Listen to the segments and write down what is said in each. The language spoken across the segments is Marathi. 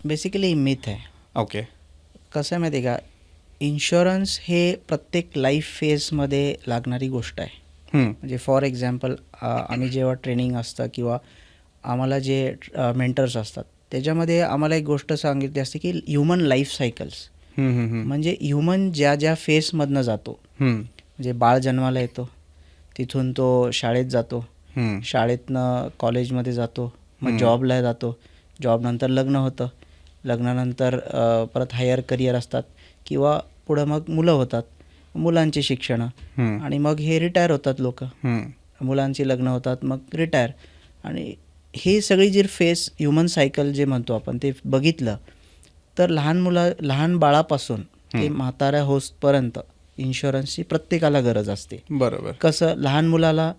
बेसिकली मिथ आहे. ओके. कसं आहे माहिती आहे का, इन्शुरन्स हे प्रत्येक लाईफ फेजमध्ये लागणारी गोष्ट आहे. म्हणजे फॉर एक्झाम्पल आम्ही जेव्हा ट्रेनिंग असतं किंवा आम्हाला जे मेंटर्स असतात त्याच्यामध्ये आम्हाला एक गोष्ट सांगितली असते की ह्युमन लाईफ सायकल्स, म्हणजे ह्युमन ज्या ज्या फेसमधनं जातो, म्हणजे बाळ जन्माला येतो, तिथून तो शाळेत जातो, शाळेतनं कॉलेजमध्ये जातो, मग जॉबला जातो, जॉबनंतर लग्न होतं, लग्नानंतर परत हायर करिअर असतात किंवा पुढं मग मुलं होतात, मुलांची शिक्षणं, आणि मग हे रिटायर होतात लोक, मुलांची लग्न होतात, मग रिटायर. आणि ही सगळी जी फेस ह्युमन सायकल जे म्हणतो आपण ते बघितलं तर लहान बाळापासून ते म्हाताऱ्या होस्टपर्यंत इन्शुरन्सची प्रत्येकाला गरज असते. बरोबर. कसं, लहान मुलाला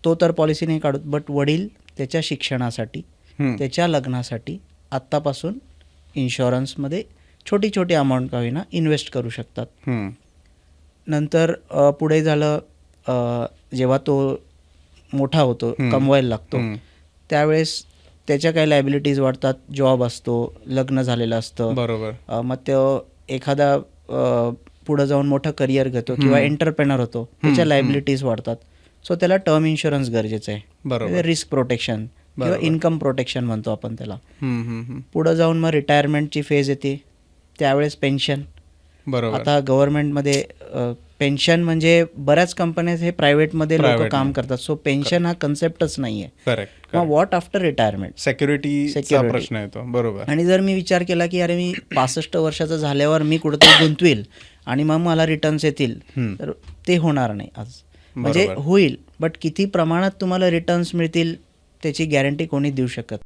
तो तर पॉलिसी नाही काढत, बट वडील त्याच्या शिक्षणासाठी, त्याच्या लग्नासाठी आत्तापासून इन्शुरन्समध्ये छोटी छोटी अमाऊंट का होईना इन्व्हेस्ट करू शकतात. नंतर पुढे झालं, जेव्हा तो मोठा होतो, कमवायला लागतो, त्यावेळेस त्याच्या काही लायबिलिटीज वाढतात, जॉब असतो, लग्न झालेलं असतं, बरोबर. मग तो एखादा पुढं जाऊन मोठं करिअर घेतो किंवा एंटरप्रेनर होतो, त्याच्या लायबिलिटीज वाढतात. सो त्याला टर्म इन्शुरन्स गरजेचं आहे. बरोबर. रिस्क प्रोटेक्शन किंवा इन्कम प्रोटेक्शन म्हणतो आपण त्याला. पुढं जाऊन मग रिटायरमेंटची फेज येते, त्यावेळेस पेन्शन. बरोबर. आता गव्हर्नमेंटमध्ये पेन्शन म्हणजे बऱ्याच कंपन्या हे प्रायव्हेटमध्ये लोक काम करतात, सो पेन्शन हा कन्सेप्टच नाही आहे. करेक्ट. मग व्हॉट आफ्टर रिटायरमेंट, सिक्युरिटीचा प्रश्न येतो. बरोबर. आणि जर मी विचार केला की अरे मी 65 वर्षाचा झाल्यावर मी कुठेतरी गुंतवील आणि मग मला रिटर्न्स येतील, तर ते होणार नाही आज. म्हणजे होईल, बट किती प्रमाणात तुम्हाला रिटर्न्स मिळतील त्याची गॅरंटी कोणी देऊ शकत